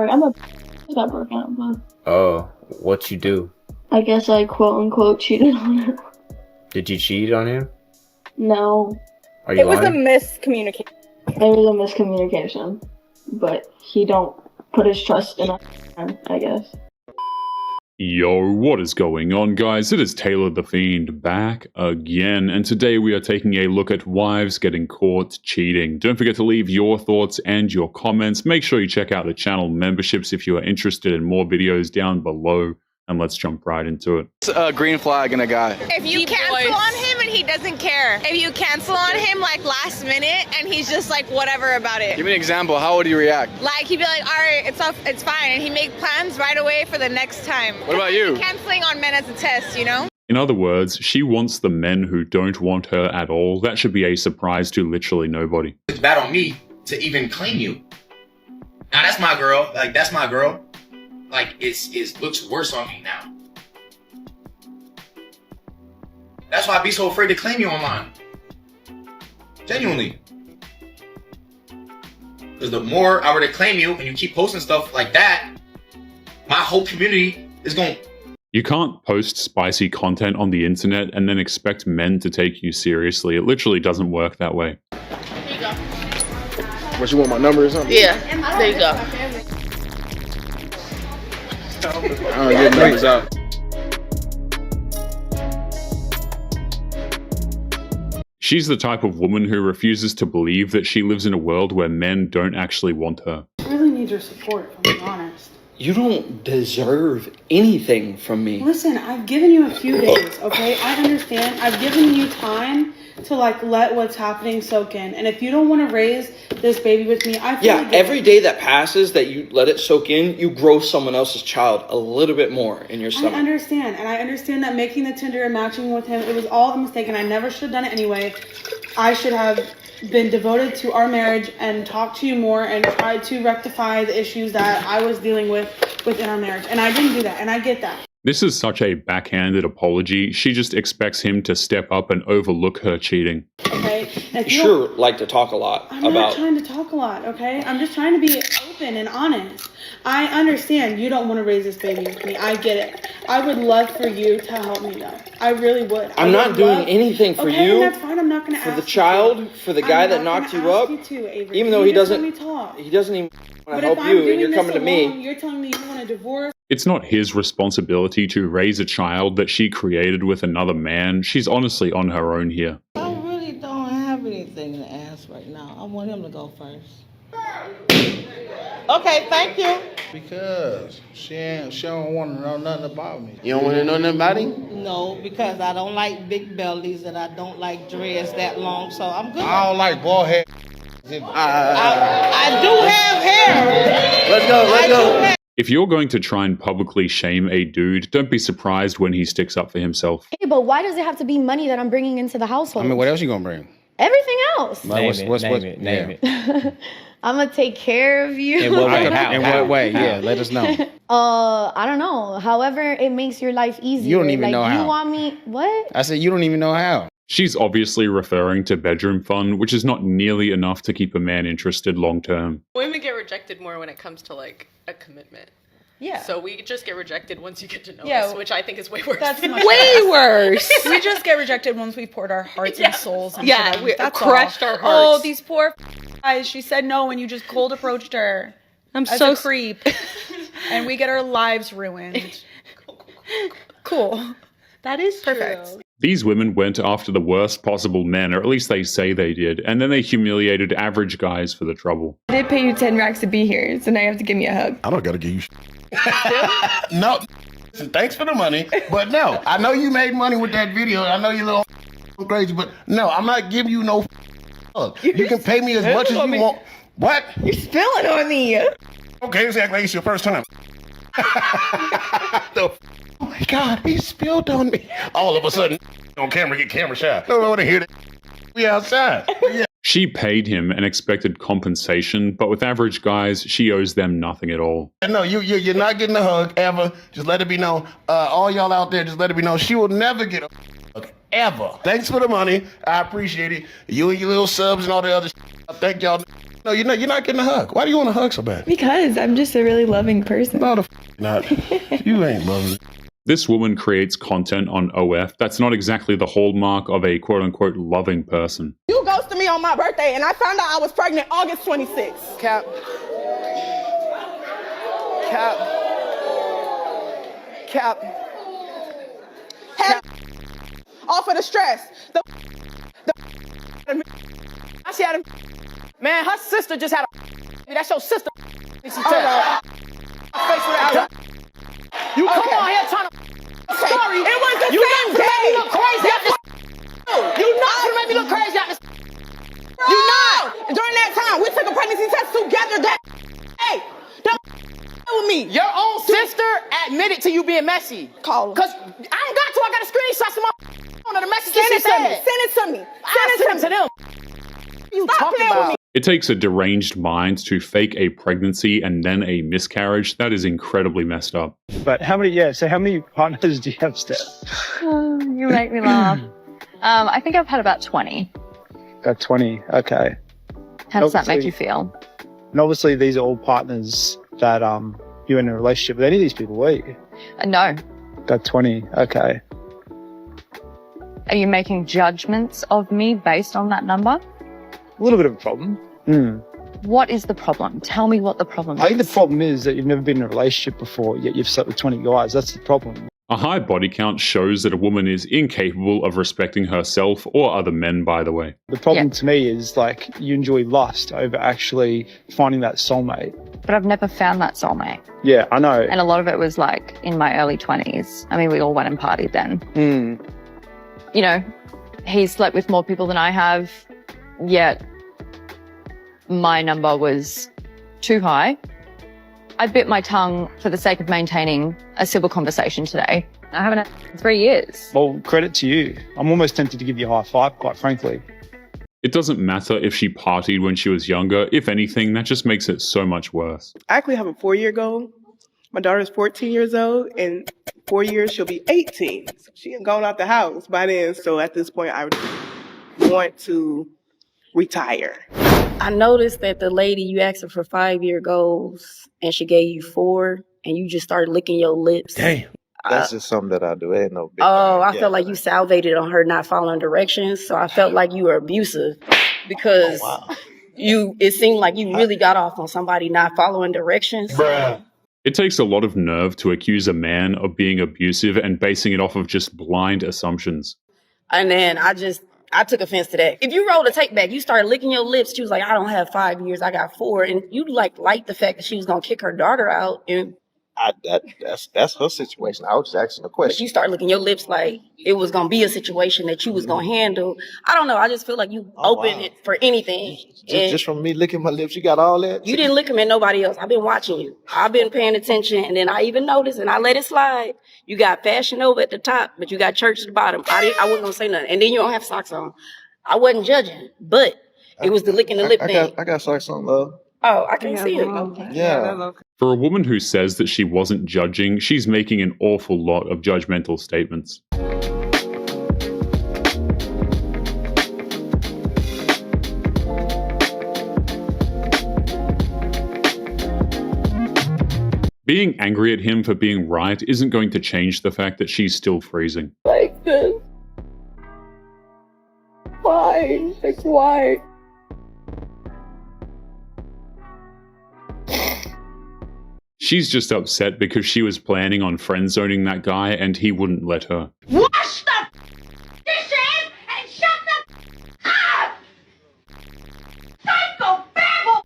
I'm a got broken up with. Oh, what you do? I guess I quote unquote cheated on him. Did you cheat on him? No, Are you It was a lying? miscommunication. it was a miscommunication, but he don't put his trust in us, I guess. Yo, what is going on, guys? It is Taylor the Fiend back again, and today we are taking a look at wives getting caught cheating. Don't forget to leave your thoughts and your comments. Make sure you check out the channel memberships if you are interested in more videos down below, and let's jump right into it. It's a green flag in a guy. If you cancel on him and he doesn't care. If you cancel on him like last minute and he's just like whatever about it. Give me an example. How would you react? Like he'd be like, all right, it's fine. And he'd make plans right away for the next time. What about you? Canceling on men as a test, you know? In other words, she wants the men who don't want her at all. That should be a surprise to literally nobody. It's bad on me to even claim you. Now that's my girl. Like that's my girl. Like it looks worse on me now. That's why I be so afraid to claim you online. Genuinely. Because the more I were to claim you and you keep posting stuff like that, my whole community is going. You can't post spicy content on the internet and then expect men to take you seriously. It literally doesn't work that way. Here you go. What, you want my number or something? Yeah, there you go. I don't get numbers out. She's the type of woman who refuses to believe that she lives in a world where men don't actually want her. I really need your support, if I'm being honest. You don't deserve anything from me. Listen, I've given you a few days, okay? I understand. I've given you time to let what's happening soak in. And if you don't want to raise this baby with me, I feel like every day that passes that you let it soak in, you grow someone else's child a little bit more in your stomach. I understand. And I understand that making the Tinder and matching with him, it was all a mistake and I never should have done it anyway. I should have been devoted to our marriage and talked to you more and tried to rectify the issues that I was dealing with within our marriage. And I didn't do that. And I get that. This is such a backhanded apology. She just expects him to step up and overlook her cheating. Okay? You sure like to talk a lot I'm not trying to talk a lot, okay? I'm just trying to be open and honest. I understand you don't want to raise this baby with me. I get it. I would love for you to help me though. I really would. I'm not doing anything for you. That's fine. I'm not going to ask for the child, for the guy that knocked you up. Even though he doesn't even want to help you, and you're coming to me. You're telling me you want a divorce. It's not his responsibility to raise a child that she created with another man. She's honestly on her own here. I really don't have anything to ask right now. I want him to go first. Okay, thank you. Because she don't want to know nothing about me. You don't want to know nothing about him? No, because I don't like big bellies and I don't like dreads that long, so I'm good. I don't like bald head. I do have hair. Let's go. If you're going to try and publicly shame a dude, don't be surprised when he sticks up for himself. Hey, but why does it have to be money that I'm bringing into the household? I mean, what else you gonna bring? Everything else. Name it. I'm gonna take care of you. In what way? In what way? Yeah, let us know. I don't know. However, it makes your life easier. You don't even know how. You want me? What? I said you don't even know how. She's obviously referring to bedroom fun, which is not nearly enough to keep a man interested long term. Women get rejected more when it comes to like a commitment. Yeah. So we just get rejected once you get to know us, which I think is way worse. That's way worse. We just get rejected once we've poured our hearts and souls into them. We That's crushed all. our hearts. Oh, these poor guys. She said no when you just cold approached her. I'm so a creep. And we get our lives ruined. Cool. That is perfect. True. These women went after the worst possible men, or at least they say they did, and then they humiliated average guys for the trouble. I did pay you 10 racks to be here, so now you have to give me a hug. I don't gotta give you No, thanks for the money, but no. I know you made money with that video. I know you little crazy, but no, I'm not giving you no hug. You can pay me as much as you want. What? You're spilling on me. Okay, it's like it's your first time. Oh my God, he spilled on me. All of a sudden, on camera, get camera shy. I don't want to hear that. We outside. Yeah. She paid him and expected compensation, but with average guys, she owes them nothing at all. No, you're not getting a hug ever. Just let it be known. All y'all out there, just let it be known. She will never get a hug ever. Thanks for the money. I appreciate it. You and your little subs and all the other shit. Thank y'all. No, you're not getting a hug. Why do you want a hug so bad? Because I'm just a really loving person. No, the not. You ain't loving. This woman creates content on OF that's not exactly the hallmark of a quote-unquote loving person. You ghosted me on my birthday, and I found out I was pregnant August 26th. Cap. Off of the stress. She had a man, her sister just had a that's your sister. She said, you come on here trying to sorry. It was the same day. You crazy out this. You not gonna make me look crazy out this. You not. During that time, we took a pregnancy test together. That hey, don't with me. Your own sister admitted to you being messy. Call her. Cause I ain't got to. I got a screenshot of my on the message. Send it to me. Send it to me. Send it to them. You talking about? It takes a deranged mind to fake a pregnancy and then a miscarriage. That is incredibly messed up. But how many partners do you have, Steph? You make me laugh. I think I've had about 20. 20, okay. How does that make you feel? And obviously these are all partners that you're in a relationship with any of these people, were you? No. Got 20, okay. Are you making judgments of me based on that number? A little bit of a problem. What is the problem? Tell me what the problem is. I think the problem is that you've never been in a relationship before, yet you've slept with 20 guys. That's the problem. A high body count shows that a woman is incapable of respecting herself or other men, by the way. The problem to me is like you enjoy lust over actually finding that soulmate. But I've never found that soulmate. Yeah, I know. And a lot of it was like in my early 20s. I mean, we all went and partied then. You know, he slept with more people than I have, yet my number was too high. I bit my tongue for the sake of maintaining a civil conversation today. I haven't had it in 3 years. Well, credit to you. I'm almost tempted to give you a high five, quite frankly. It doesn't matter if she partied when she was younger. If anything, that just makes it so much worse. I actually have a 4-year goal. My daughter's 14 years old. In 4 years, she'll be 18. So she ain't gone out the house by then. So at this point, I want to retire. I noticed that the lady, you asked her for 5-year goals and she gave you 4 and you just started licking your lips. Damn. That's just something that I do. Ain't no big I felt like you salvated on her not following directions. So I felt like you were abusive because it seemed like you really got off on somebody not following directions. Bruh. It takes a lot of nerve to accuse a man of being abusive and basing it off of just blind assumptions. And then I took offense to that. If you rolled a tape back, you started licking your lips. She was like, I don't have 5 years, I got 4. And you liked the fact that she was going to kick her daughter out. And that's her situation. I was just asking a question. But you start licking your lips like it was going to be a situation that you was going to handle. I don't know. I just feel like you opened it for anything. Just from me licking my lips, you got all that? You didn't lick them at nobody else. I've been watching you. I've been paying attention. And then I even noticed, and I let it slide. You got Fashion Nova at the top, but you got church at the bottom. I wasn't going to say nothing. And then you don't have socks on. I wasn't judging, but it was the licking the lip thing. I got socks on, love. Oh, I can't see it. Yeah. For a woman who says that she wasn't judging, she's making an awful lot of judgmental statements. Being angry at him for being right isn't going to change the fact that she's still freezing. Like this. Why? Like, why? She's just upset because she was planning on friend-zoning that guy and he wouldn't let her. Wash the dishes and shut the up! Psychobabble!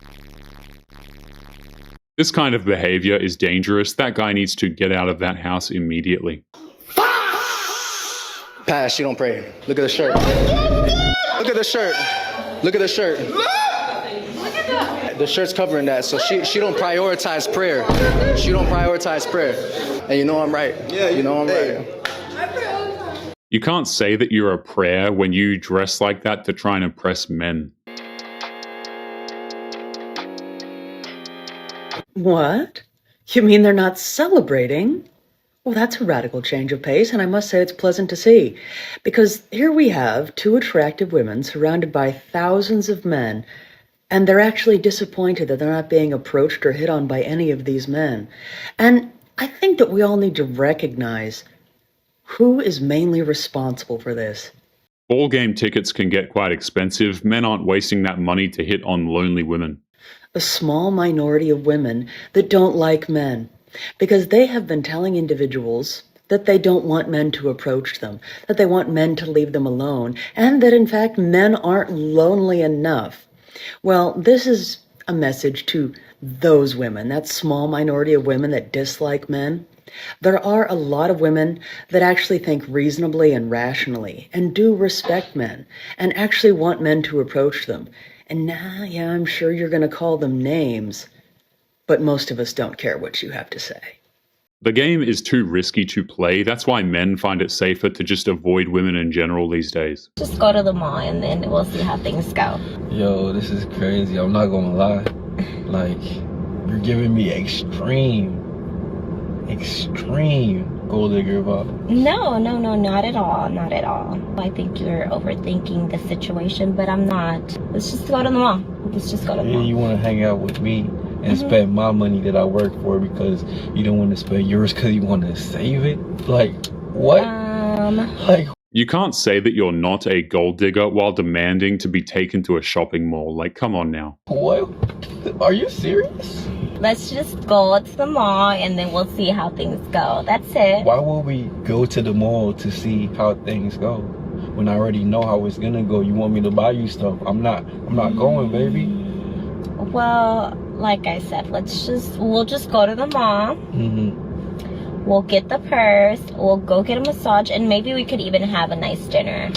This kind of behavior is dangerous. That guy needs to get out of that house immediately. Pass, she don't pray. Look at the shirt. Look at the shirt. Look at the shirt. The shirt's covering that, so she don't prioritize prayer. She don't prioritize prayer. And you know I'm right. Yeah, you know I'm right. You can't say that you're a prayer when you dress like that to try and impress men. What? You mean they're not celebrating? Well, that's a radical change of pace, and I must say it's pleasant to see. Because here we have 2 attractive women surrounded by thousands of men, And they're actually disappointed that they're not being approached or hit on by any of these men. And I think that we all need to recognize who is mainly responsible for this. Ball game tickets can get quite expensive. Men aren't wasting that money to hit on lonely women. A small minority of women that don't like men because they have been telling individuals that they don't want men to approach them, that they want men to leave them alone, and that in fact men aren't lonely enough. Well, this is a message to those women, that small minority of women that dislike men. There are a lot of women that actually think reasonably and rationally and do respect men and actually want men to approach them. And now, yeah, I'm sure you're going to call them names, but most of us don't care what you have to say. The game is too risky to play. That's why men find it safer to just avoid women in general these days. Just go to the mall and then we'll see how things go. Yo, this is crazy. I'm not gonna lie. Like, you're giving me extreme gold digger vibe. No, not at all. Not at all. I think you're overthinking the situation, but I'm not. Let's just go to the mall. Let's just go to the mall. You want to hang out with me and spend my money that I work for because you don't want to spend yours because you want to save it? Like, what? Like, you can't say that you're not a gold digger while demanding to be taken to a shopping mall. Like, come on now. What? Are you serious? Let's just go to the mall and then we'll see how things go. That's it. Why would we go to the mall to see how things go when I already know how it's gonna go? You want me to buy you stuff? I'm not going, baby. Well, like I said, we'll just go to the mall. We'll get the purse, we'll go get a massage, and maybe we could even have a nice dinner.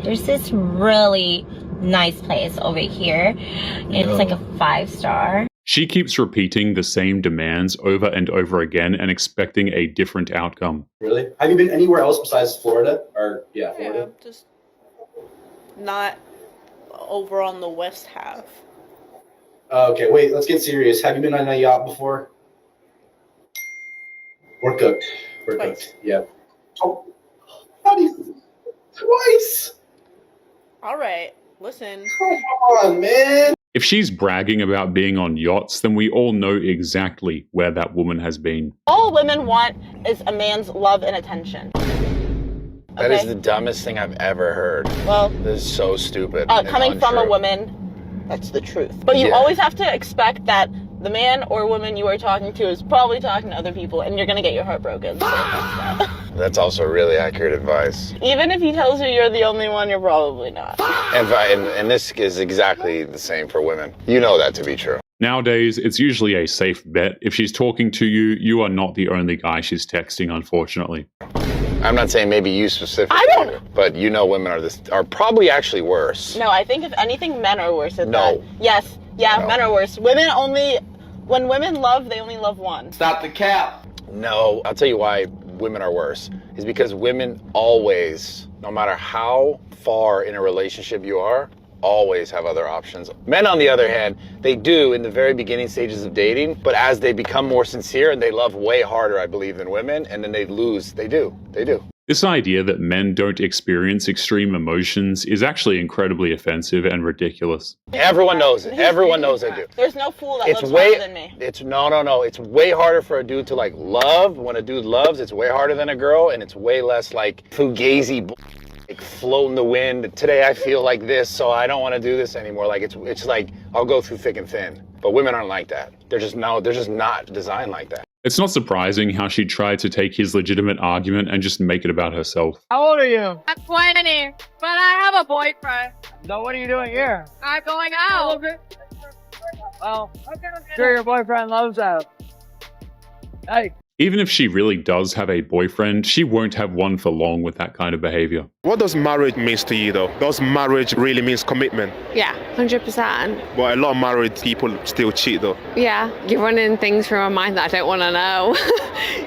There's this really nice place over here. It's like a 5-star. She keeps repeating the same demands over and over again and expecting a different outcome. Really? Have you been anywhere else besides Florida? Florida? Yeah, just not over on the west half. Okay, wait, let's get serious. Have you been on a yacht before? We're cooked. We're cooked. Yeah. Oh, twice. All right, listen. Come on, man. If she's bragging about being on yachts, then we all know exactly where that woman has been. All women want is a man's love and attention. That is the dumbest thing I've ever heard. Well, this is so stupid. Coming from a woman, that's the truth. But you always have to expect that the man or woman you are talking to is probably talking to other people, and you're gonna get your heart broken. So that's also really accurate advice. Even if he tells you you're the only one, you're probably not. And this is exactly the same for women. You know that to be true. Nowadays, it's usually a safe bet. If she's talking to you, you are not the only guy she's texting, unfortunately. I'm not saying maybe you specifically, but you know women are probably actually worse. No, I think if anything, men are worse at that. Yes, men are worse. Women only, when women love, they only love one. Stop the cap. No, I'll tell you why women are worse. Is because women always, no matter how far in a relationship you are, always have other options. Men, on the other hand, they do in the very beginning stages of dating, but as they become more sincere and they love way harder, I believe, than women, and then they lose, they do. This idea that men don't experience extreme emotions is actually incredibly offensive and ridiculous. Everyone knows it. Everyone knows they do. There's no fool that loves harder than me. No. It's way harder for a dude to like love. When a dude loves, it's way harder than a girl, and it's way less like fugazi like float in the wind. Today I feel like this, so I don't want to do this anymore. Like it's like I'll go through thick and thin. But women aren't like that. They're just not designed like that. It's not surprising how she tried to take his legitimate argument and just make it about herself. How old are you? I'm 20, but I have a boyfriend. No, what are you doing here? I'm going out. Well, sure your boyfriend loves that. Hey. Even if she really does have a boyfriend, she won't have one for long with that kind of behavior. What does marriage mean to you though? Does marriage really mean commitment? Yeah, 100%. But a lot of married people still cheat though. Yeah, you're running things through my mind that I don't want to know.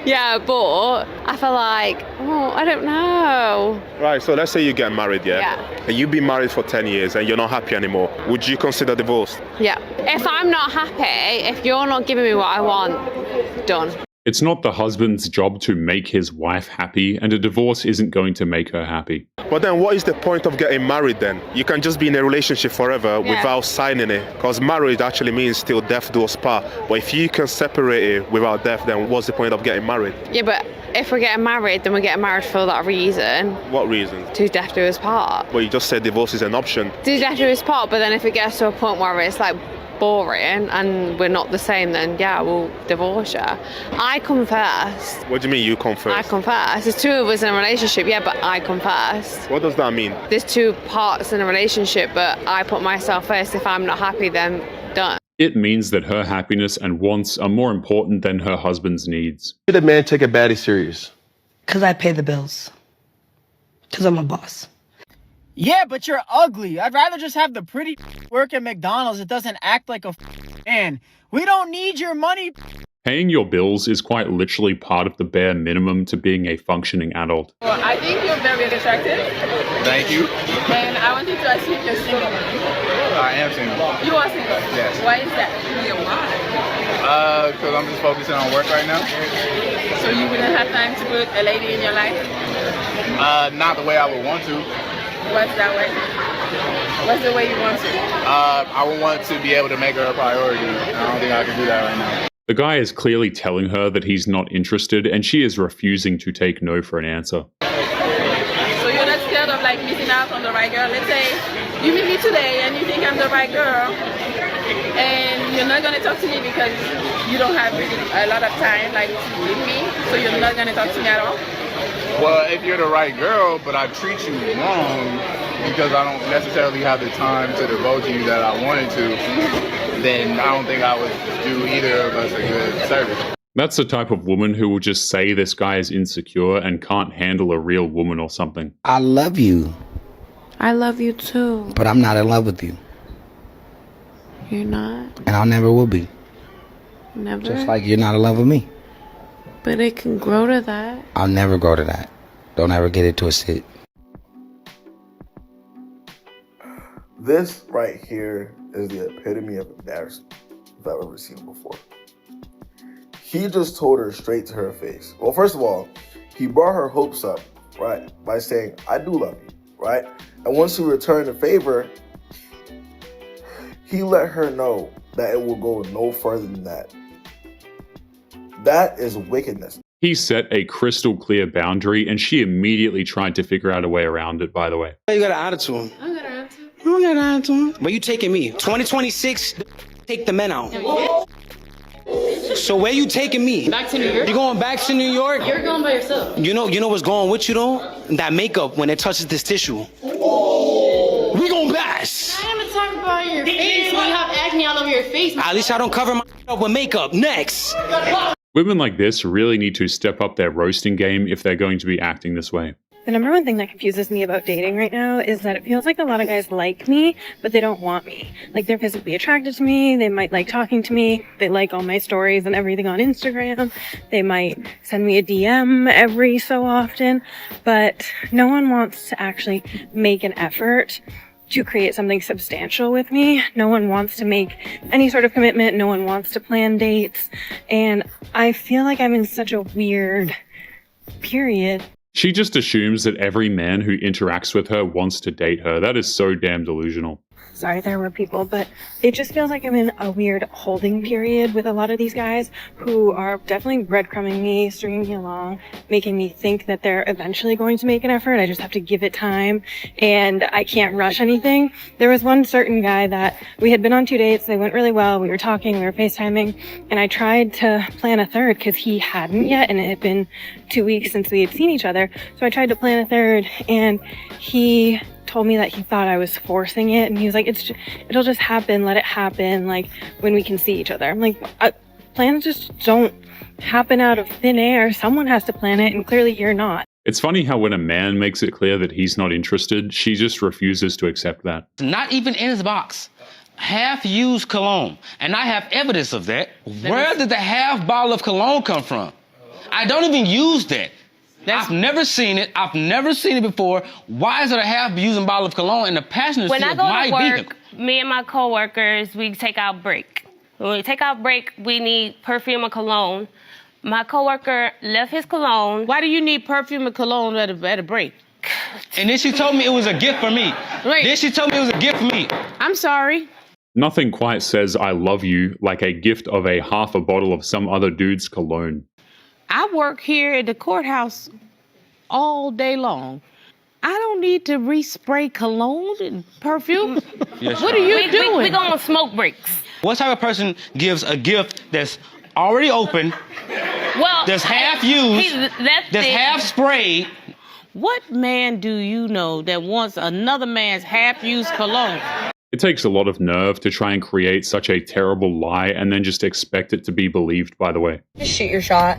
Yeah, but I feel like, I don't know. Right, so let's say you get married, yeah? And you've been married for 10 years and you're not happy anymore. Would you consider divorce? Yeah. If I'm not happy, if you're not giving me what I want, done. It's not the husband's job to make his wife happy, and a divorce isn't going to make her happy. But then what is the point of getting married then? You can just be in a relationship forever without signing it. Because marriage actually means till death do us part. But if you can separate it without death, then what's the point of getting married? Yeah, but if we're getting married, then we're getting married for that reason. What reason? To death do us part. Well, you just said divorce is an option. To death do us part, but then if it gets to a point where it's like boring and we're not the same, then yeah, we'll divorce you. I come first. What do you mean you come first? I come first. There's two of us in a relationship, yeah, but I come first. What does that mean? There's two parts in a relationship, but I put myself first. If I'm not happy, then done. It means that her happiness and wants are more important than her husband's needs. Did a man take a baddie serious? Because I pay the bills. Because I'm a boss. Yeah, but you're ugly. I'd rather just have the pretty work at McDonald's that doesn't act like a man. We don't need your money. Paying your bills is quite literally part of the bare minimum to being a functioning adult. Well, I think you're very attractive. Thank you. And I wanted to ask you if you're single. I am single. You are single? Yes. Why is that? Why? Because I'm just focusing on work right now. So you wouldn't have time to put a lady in your life? Not the way I would want to. What's that way? What's the way you want to? I would want to be able to make her a priority. I don't think I can do that right now. The guy is clearly telling her that he's not interested, and she is refusing to take no for an answer. So you're not scared of like missing out on the right girl? Let's say you meet me today and you think I'm the right girl, and you're not gonna talk to me because you don't have a lot of time like with me, so you're not gonna talk to me at all? Well, if you're the right girl, but I treat you wrong because I don't necessarily have the time to devote to you that I wanted to, then I don't think I would do either of us a good service. That's the type of woman who will just say this guy is insecure and can't handle a real woman or something. I love you. I love you too. But I'm not in love with you. You're not? And I never will be. Never? Just like you're not in love with me. But it can grow to that. I'll never grow to that. Don't ever get it twisted. This right here is the epitome of embarrassment if I've ever seen it before. He just told her straight to her face. Well, first of all, he brought her hopes up, right, by saying, I do love you, right? And once he returned the favor, he let her know that it will go no further than that. That is wickedness. He set a crystal clear boundary, and she immediately tried to figure out a way around it, by the way. You got an attitude. I got an attitude. I don't got an attitude. But you taking me. 2026, take the men out. So where you taking me? Back to New York. You going back to New York? You're going by yourself. You know what's going with you though? That makeup when it touches this tissue. We gon' bash. I am talking about your face when you have acne all over your face. At least I don't cover my up with makeup. Next. Women like this really need to step up their roasting game if they're going to be acting this way. The number one thing that confuses me about dating right now is that it feels like a lot of guys like me, but they don't want me. Like, they're physically attracted to me, they might like talking to me, they like all my stories and everything on Instagram, they might send me a DM every so often, but no one wants to actually make an effort to create something substantial with me. No one wants to make any sort of commitment, no one wants to plan dates, and I feel like I'm in such a weird period. She just assumes that every man who interacts with her wants to date her. That is so damn delusional. Sorry, there were people, but it just feels like I'm in a weird holding period with a lot of these guys who are definitely breadcrumbing me, stringing me along, making me think that they're eventually going to make an effort. I just have to give it time, and I can't rush anything. There was one certain guy that we had been on 2 dates. They went really well. We were talking, we were FaceTiming, and I tried to plan a third because he hadn't yet, and it had been 2 weeks since we had seen each other. So I tried to plan a third, and he told me that he thought I was forcing it, and he was like, it'll just happen, let it happen, like when we can see each other. I'm like, plans just don't happen out of thin air. Someone has to plan it, and clearly you're not. It's funny how when a man makes it clear that he's not interested, she just refuses to accept that. Not even in his box. Half-used cologne, and I have evidence of that. Where did the half bottle of cologne come from? I don't even use that. I've never seen it. I've never seen it before. Why is it a half-used bottle of cologne in the passenger seat of my vehicle? When I go to work, me and my coworkers, we take out break. When we take out break, we need perfume or cologne. My coworker left his cologne. Why do you need perfume and cologne at a break? And then she told me it was a gift for me. Right. Then she told me it was a gift for me. I'm sorry. Nothing quite says I love you like a gift of a half a bottle of some other dude's cologne. I work here at the courthouse all day long. I don't need to respray cologne and perfume. Yes, what are you doing? We going on smoke breaks. What type of person gives a gift that's already open, well, that's half used, that's half sprayed? What man do you know that wants another man's half-used cologne? It takes a lot of nerve to try and create such a terrible lie and then just expect it to be believed, by the way. Just shoot your shot.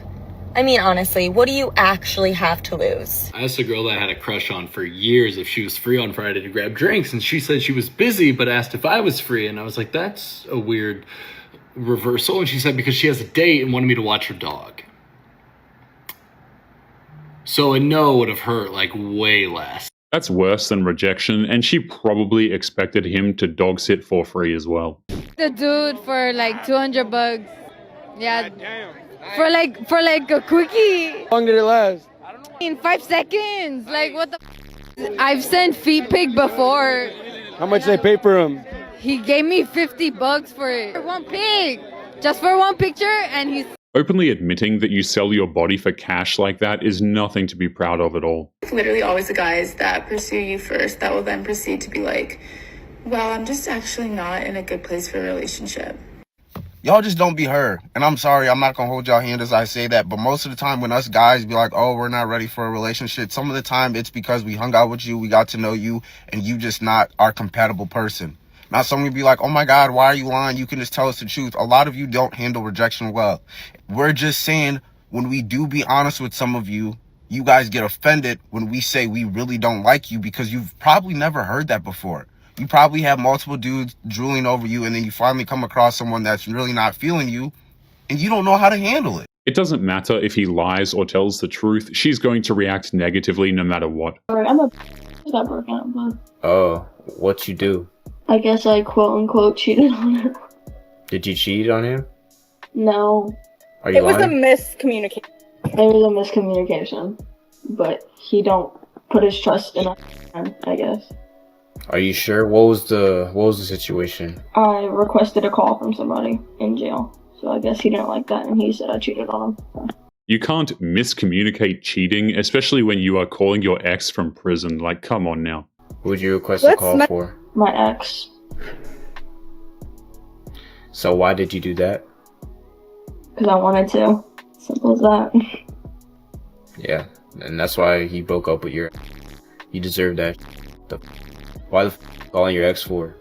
I mean, honestly, what do you actually have to lose? I asked a girl that I had a crush on for years if she was free on Friday to grab drinks, and she said she was busy, but asked if I was free, and I was like, that's a weird reversal. And she said because she has a date and wanted me to watch her dog. So a no would have hurt like way less. That's worse than rejection, and she probably expected him to dog sit for free as well. The dude for like $200. Yeah. For like a quickie. How long did it last? In 5 seconds. Like what the I've sent feet pic before. How much they pay for him? He gave me $50 for it. For one pic. Just for one picture, and he's Openly admitting that you sell your body for cash like that is nothing to be proud of at all. It's literally always the guys that pursue you first that will then proceed to be like, well, I'm just actually not in a good place for a relationship. Y'all just don't be her. And I'm sorry, I'm not gonna hold y'all hand as I say that, but most of the time when us guys be like, oh, we're not ready for a relationship, some of the time it's because we hung out with you, we got to know you, and you just not our compatible person. Now someone be like, oh my God, why are you lying? You can just tell us the truth. A lot of you don't handle rejection well. We're just saying when we do be honest with some of you, you guys get offended when we say we really don't like you because you've probably never heard that before. You probably have multiple dudes drooling over you, and then you finally come across someone that's really not feeling you, and you don't know how to handle it. It doesn't matter if he lies or tells the truth. She's going to react negatively no matter what. I'm a got broken up with. Oh, what you do? I guess I quote unquote cheated on him. Did you cheat on him? No. Are you lying? It was a miscommunication. But he don't put his trust in us, I guess. Are you sure? What was the situation? I requested a call from somebody in jail. So I guess he didn't like that, and he said I cheated on him. So. You can't miscommunicate cheating, especially when you are calling your ex from prison. Like, come on now. Who would you request a call for? My ex. So why did you do that? Because I wanted to. Simple as that. Yeah, and that's why he broke up with your... You deserve that. Why the calling your ex for?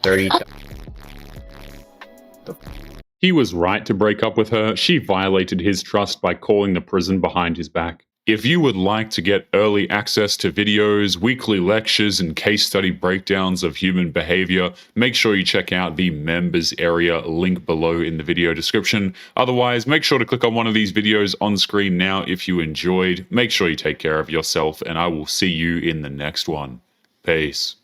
30... He was right to break up with her. She violated his trust by calling the prison behind his back. If you would like to get early access to videos, weekly lectures, and case study breakdowns of human behavior, make sure you check out the members area link below in the video description. Otherwise, make sure to click on one of these videos on screen now if you enjoyed. Make sure you take care of yourself, and I will see you in the next one. Peace.